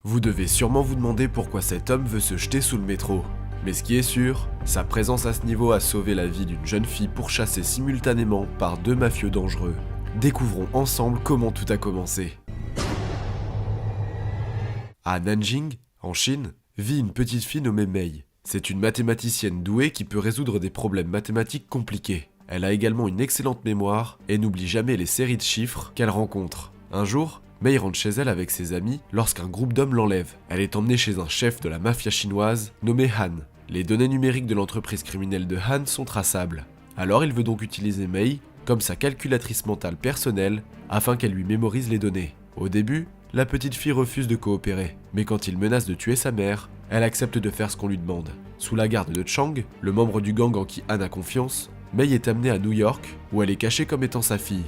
Vous devez sûrement vous demander pourquoi cet homme veut se jeter sous le métro. Mais ce qui est sûr, sa présence à ce niveau a sauvé la vie d'une jeune fille pourchassée simultanément par deux mafieux dangereux. Découvrons ensemble comment tout a commencé. À Nanjing, en Chine, vit une petite fille nommée Mei. C'est une mathématicienne douée qui peut résoudre des problèmes mathématiques compliqués. Elle a également une excellente mémoire et n'oublie jamais les séries de chiffres qu'elle rencontre. Un jour, Mei rentre chez elle avec ses amis lorsqu'un groupe d'hommes l'enlève. Elle est emmenée chez un chef de la mafia chinoise nommé Han. Les données numériques de l'entreprise criminelle de Han sont traçables. Alors il veut donc utiliser Mei comme sa calculatrice mentale personnelle afin qu'elle lui mémorise les données. Au début, la petite fille refuse de coopérer, mais quand il menace de tuer sa mère, elle accepte de faire ce qu'on lui demande. Sous la garde de Chang, le membre du gang en qui Han a confiance, Mei est amenée à New York où elle est cachée comme étant sa fille.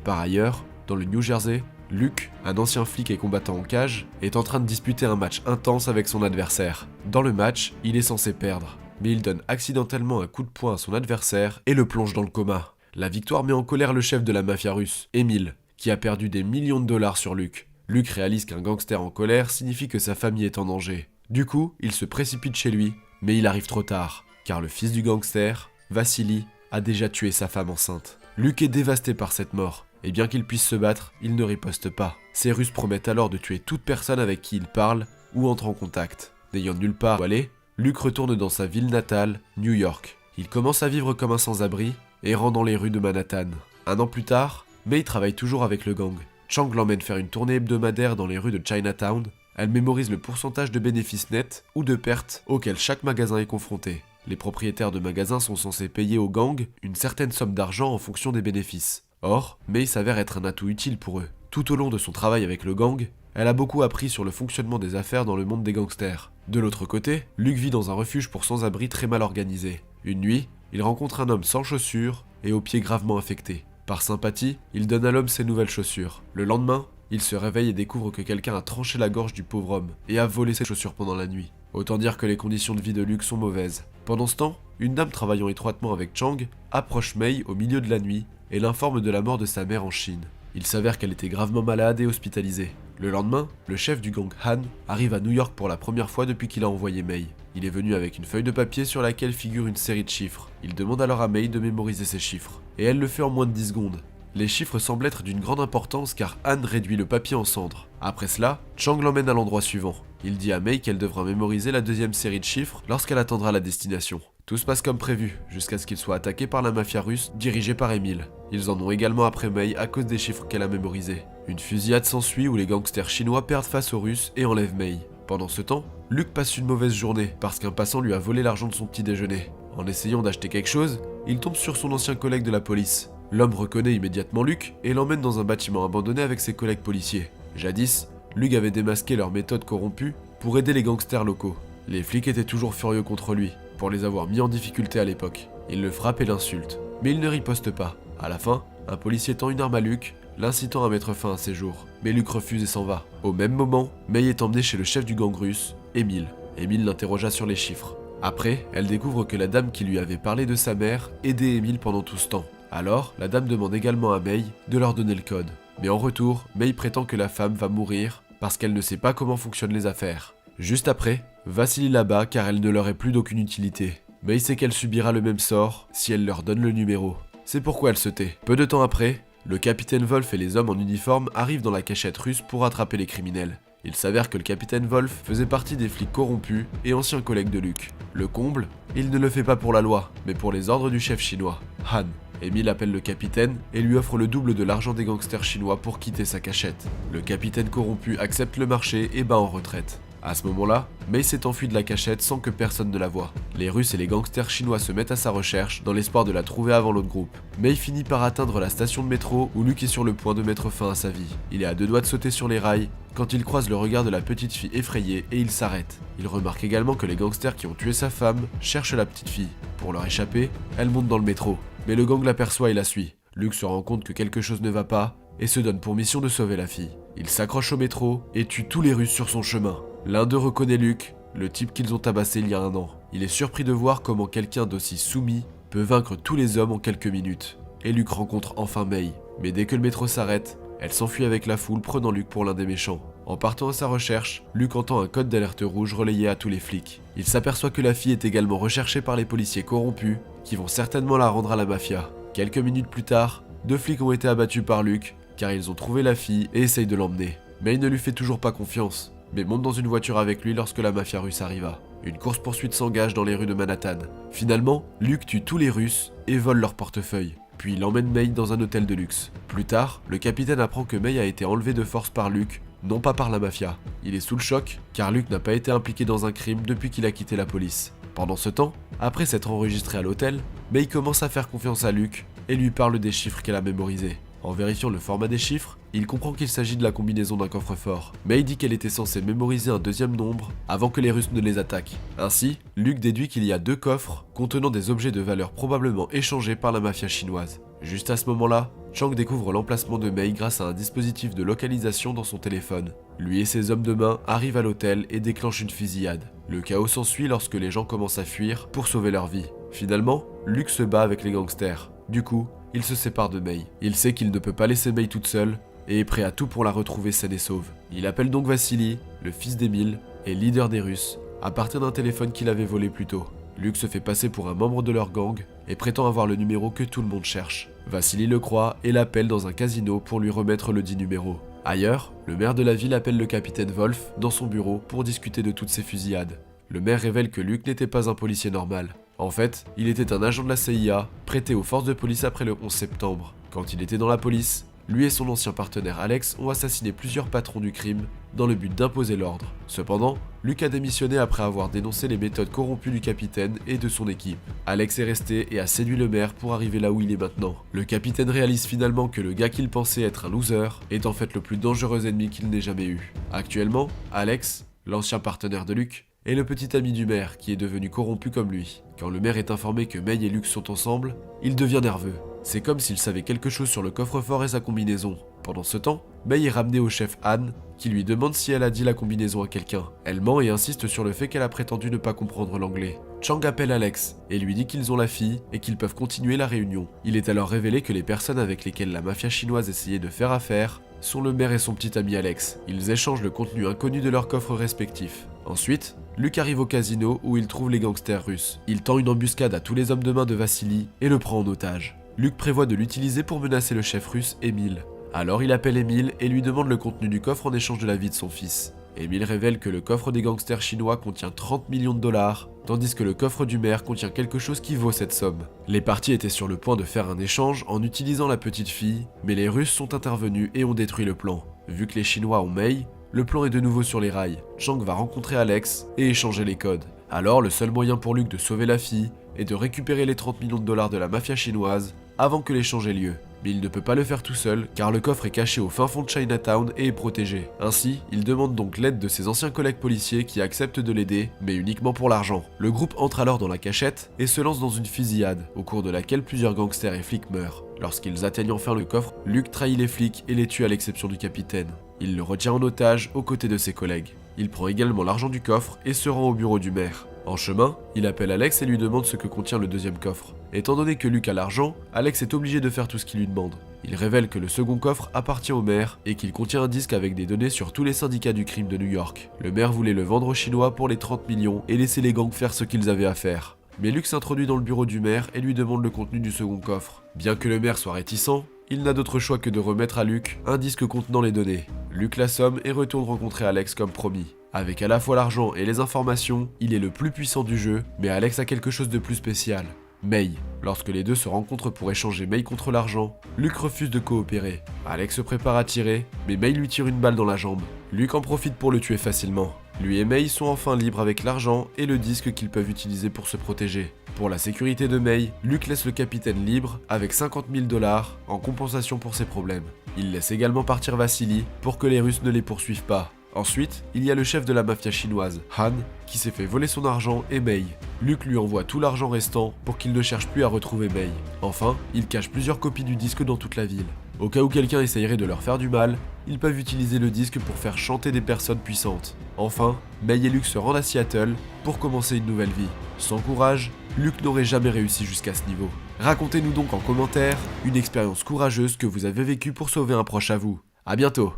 Par ailleurs, dans le New Jersey, Luke, un ancien flic et combattant en cage, est en train de disputer un match intense avec son adversaire. Dans le match, il est censé perdre, mais il donne accidentellement un coup de poing à son adversaire et le plonge dans le coma. La victoire met en colère le chef de la mafia russe, Emil, qui a perdu des millions de dollars sur Luke. Luke réalise qu'un gangster en colère signifie que sa famille est en danger. Du coup, il se précipite chez lui, mais il arrive trop tard, car le fils du gangster, Vassili, a déjà tué sa femme enceinte. Luke est dévasté par cette mort, et bien qu'il puisse se battre, il ne riposte pas. Ces Russes promettent alors de tuer toute personne avec qui il parle ou entre en contact. N'ayant nulle part où aller, Luke retourne dans sa ville natale, New York. Il commence à vivre comme un sans-abri, errant dans les rues de Manhattan. Un an plus tard, Mei travaille toujours avec le gang. Chang l'emmène faire une tournée hebdomadaire dans les rues de Chinatown. Elle mémorise le pourcentage de bénéfices nets ou de pertes auxquels chaque magasin est confronté. Les propriétaires de magasins sont censés payer au gang une certaine somme d'argent en fonction des bénéfices. Or, Mei s'avère être un atout utile pour eux. Tout au long de son travail avec le gang, elle a beaucoup appris sur le fonctionnement des affaires dans le monde des gangsters. De l'autre côté, Luke vit dans un refuge pour sans-abri très mal organisé. Une nuit, il rencontre un homme sans chaussures et aux pieds gravement affectés. Par sympathie, il donne à l'homme ses nouvelles chaussures. Le lendemain, il se réveille et découvre que quelqu'un a tranché la gorge du pauvre homme et a volé ses chaussures pendant la nuit. Autant dire que les conditions de vie de Luke sont mauvaises. Pendant ce temps, une dame travaillant étroitement avec Chang approche Mei au milieu de la nuit et l'informe de la mort de sa mère en Chine. Il s'avère qu'elle était gravement malade et hospitalisée. Le lendemain, le chef du gang Han arrive à New York pour la première fois depuis qu'il a envoyé Mei. Il est venu avec une feuille de papier sur laquelle figure une série de chiffres. Il demande alors à Mei de mémoriser ces chiffres, et elle le fait en moins de 10 secondes. Les chiffres semblent être d'une grande importance car Han réduit le papier en cendres. Après cela, Chang l'emmène à l'endroit suivant. Il dit à Mei qu'elle devra mémoriser la deuxième série de chiffres lorsqu'elle atteindra la destination. Tout se passe comme prévu, jusqu'à ce qu'ils soient attaqués par la mafia russe dirigée par Emil. Ils en ont également après Mei à cause des chiffres qu'elle a mémorisés. Une fusillade s'ensuit où les gangsters chinois perdent face aux Russes et enlèvent Mei. Pendant ce temps, Luke passe une mauvaise journée parce qu'un passant lui a volé l'argent de son petit déjeuner. En essayant d'acheter quelque chose, il tombe sur son ancien collègue de la police. L'homme reconnaît immédiatement Luke et l'emmène dans un bâtiment abandonné avec ses collègues policiers. Jadis, Luke avait démasqué leurs méthodes corrompues pour aider les gangsters locaux. Les flics étaient toujours furieux contre lui, pour les avoir mis en difficulté à l'époque. Ils le frappent et l'insultent, mais il ne riposte pas. À la fin, un policier tend une arme à Luke, l'incitant à mettre fin à ses jours. Mais Luke refuse et s'en va. Au même moment, Mei est emmenée chez le chef du gang russe, Emil. Emil l'interrogea sur les chiffres. Après, elle découvre que la dame qui lui avait parlé de sa mère aidait Emil pendant tout ce temps. Alors, la dame demande également à Mei de leur donner le code. Mais en retour, Mei prétend que la femme va mourir parce qu'elle ne sait pas comment fonctionnent les affaires. Juste après, Vassili l'abat car elle ne leur est plus d'aucune utilité. Mei sait qu'elle subira le même sort si elle leur donne le numéro. C'est pourquoi elle se tait. Peu de temps après, le capitaine Wolf et les hommes en uniforme arrivent dans la cachette russe pour attraper les criminels. Il s'avère que le capitaine Wolf faisait partie des flics corrompus et anciens collègues de Luke. Le comble, il ne le fait pas pour la loi, mais pour les ordres du chef chinois, Han. Emil appelle le capitaine et lui offre le double de l'argent des gangsters chinois pour quitter sa cachette. Le capitaine corrompu accepte le marché et bat en retraite. À ce moment-là, Mei s'est enfuie de la cachette sans que personne ne la voie. Les Russes et les gangsters chinois se mettent à sa recherche dans l'espoir de la trouver avant l'autre groupe. Mei finit par atteindre la station de métro où Luke est sur le point de mettre fin à sa vie. Il est à deux doigts de sauter sur les rails quand il croise le regard de la petite fille effrayée et il s'arrête. Il remarque également que les gangsters qui ont tué sa femme cherchent la petite fille. Pour leur échapper, elle monte dans le métro. Mais le gang l'aperçoit et la suit. Luke se rend compte que quelque chose ne va pas et se donne pour mission de sauver la fille. Il s'accroche au métro et tue tous les Russes sur son chemin. L'un d'eux reconnaît Luke, le type qu'ils ont tabassé il y a un an. Il est surpris de voir comment quelqu'un d'aussi soumis peut vaincre tous les hommes en quelques minutes. Et Luke rencontre enfin Mei. Mais dès que le métro s'arrête, elle s'enfuit avec la foule prenant Luke pour l'un des méchants. En partant à sa recherche, Luke entend un code d'alerte rouge relayé à tous les flics. Il s'aperçoit que la fille est également recherchée par les policiers corrompus, qui vont certainement la rendre à la mafia. Quelques minutes plus tard, 2 flics ont été abattus par Luke, car ils ont trouvé la fille et essayent de l'emmener. Mais il ne lui fait toujours pas confiance, mais monte dans une voiture avec lui lorsque la mafia russe arriva. Une course-poursuite s'engage dans les rues de Manhattan. Finalement, Luke tue tous les Russes et vole leur portefeuille. Puis il emmène May dans un hôtel de luxe. Plus tard, le capitaine apprend que May a été enlevée de force par Luke, non pas par la mafia. Il est sous le choc, car Luke n'a pas été impliqué dans un crime depuis qu'il a quitté la police. Pendant ce temps, après s'être enregistré à l'hôtel, May commence à faire confiance à Luke et lui parle des chiffres qu'elle a mémorisés. En vérifiant le format des chiffres, il comprend qu'il s'agit de la combinaison d'un coffre-fort. May dit qu'elle était censée mémoriser un deuxième nombre avant que les Russes ne les attaquent. Ainsi, Luke déduit qu'il y a 2 coffres contenant des objets de valeur probablement échangés par la mafia chinoise. Juste à ce moment-là, Chang découvre l'emplacement de May grâce à un dispositif de localisation dans son téléphone. Lui et ses hommes de main arrivent à l'hôtel et déclenchent une fusillade. Le chaos s'ensuit lorsque les gens commencent à fuir pour sauver leur vie. Finalement, Luke se bat avec les gangsters. Du coup, il se sépare de May. Il sait qu'il ne peut pas laisser May toute seule et est prêt à tout pour la retrouver saine et sauve. Il appelle donc Vassili, le fils d'Emile et leader des Russes, à partir d'un téléphone qu'il avait volé plus tôt. Luke se fait passer pour un membre de leur gang et prétend avoir le numéro que tout le monde cherche. Vassili le croit et l'appelle dans un casino pour lui remettre le dit numéro. Ailleurs, le maire de la ville appelle le capitaine Wolf dans son bureau pour discuter de toutes ces fusillades. Le maire révèle que Luke n'était pas un policier normal. En fait, il était un agent de la CIA, prêté aux forces de police après le 11 septembre. Quand il était dans la police, lui et son ancien partenaire Alex ont assassiné plusieurs patrons du crime dans le but d'imposer l'ordre. Cependant, Luke a démissionné après avoir dénoncé les méthodes corrompues du capitaine et de son équipe. Alex est resté et a séduit le maire pour arriver là où il est maintenant. Le capitaine réalise finalement que le gars qu'il pensait être un loser est en fait le plus dangereux ennemi qu'il n'ait jamais eu. Actuellement, Alex, l'ancien partenaire de Luke, est le petit ami du maire qui est devenu corrompu comme lui. Quand le maire est informé que May et Luke sont ensemble, il devient nerveux. C'est comme s'il savait quelque chose sur le coffre-fort et sa combinaison. Pendant ce temps, May est ramenée au chef Anne, qui lui demande si elle a dit la combinaison à quelqu'un. Elle ment et insiste sur le fait qu'elle a prétendu ne pas comprendre l'anglais. Chang appelle Alex et lui dit qu'ils ont la fille et qu'ils peuvent continuer la réunion. Il est alors révélé que les personnes avec lesquelles la mafia chinoise essayait de faire affaire sont le maire et son petit ami Alex. Ils échangent le contenu inconnu de leurs coffres respectifs. Ensuite, Luke arrive au casino où il trouve les gangsters russes. Il tend une embuscade à tous les hommes de main de Vassili et le prend en otage. Luke prévoit de l'utiliser pour menacer le chef russe, Emile. Alors il appelle Emile et lui demande le contenu du coffre en échange de la vie de son fils. Emile révèle que le coffre des gangsters chinois contient 30 millions de dollars, tandis que le coffre du maire contient quelque chose qui vaut cette somme. Les parties étaient sur le point de faire un échange en utilisant la petite fille, mais les Russes sont intervenus et ont détruit le plan. Vu que les Chinois ont May, le plan est de nouveau sur les rails. Chang va rencontrer Alex et échanger les codes. Alors le seul moyen pour Luke de sauver la fille est de récupérer les 30 millions de dollars de la mafia chinoise avant que l'échange ait lieu. Mais il ne peut pas le faire tout seul, car le coffre est caché au fin fond de Chinatown et est protégé. Ainsi, il demande donc l'aide de ses anciens collègues policiers qui acceptent de l'aider, mais uniquement pour l'argent. Le groupe entre alors dans la cachette et se lance dans une fusillade, au cours de laquelle plusieurs gangsters et flics meurent. Lorsqu'ils atteignent enfin le coffre, Luke trahit les flics et les tue à l'exception du capitaine. Il le retient en otage aux côtés de ses collègues. Il prend également l'argent du coffre et se rend au bureau du maire. En chemin, il appelle Alex et lui demande ce que contient le deuxième coffre. Étant donné que Luke a l'argent, Alex est obligé de faire tout ce qu'il lui demande. Il révèle que le second coffre appartient au maire et qu'il contient un disque avec des données sur tous les syndicats du crime de New York. Le maire voulait le vendre aux Chinois pour les 30 millions et laisser les gangs faire ce qu'ils avaient à faire. Mais Luke s'introduit dans le bureau du maire et lui demande le contenu du second coffre. Bien que le maire soit réticent, il n'a d'autre choix que de remettre à Luke un disque contenant les données. Luke l'assomme et retourne rencontrer Alex comme promis. Avec à la fois l'argent et les informations, il est le plus puissant du jeu, mais Alex a quelque chose de plus spécial. May. Lorsque les deux se rencontrent pour échanger May contre l'argent, Luke refuse de coopérer. Alex se prépare à tirer, mais May lui tire une balle dans la jambe. Luke en profite pour le tuer facilement. Lui et May sont enfin libres avec l'argent et le disque qu'ils peuvent utiliser pour se protéger. Pour la sécurité de May, Luke laisse le capitaine libre avec 50 000 dollars en compensation pour ses problèmes. Il laisse également partir Vassili pour que les Russes ne les poursuivent pas. Ensuite, il y a le chef de la mafia chinoise, Han, qui s'est fait voler son argent et May. Luke lui envoie tout l'argent restant pour qu'il ne cherche plus à retrouver May. Enfin, il cache plusieurs copies du disque dans toute la ville. Au cas où quelqu'un essayerait de leur faire du mal, ils peuvent utiliser le disque pour faire chanter des personnes puissantes. Enfin, May et Luke se rendent à Seattle pour commencer une nouvelle vie. Sans courage, Luke n'aurait jamais réussi jusqu'à ce niveau. Racontez-nous donc en commentaire une expérience courageuse que vous avez vécue pour sauver un proche à vous. À bientôt.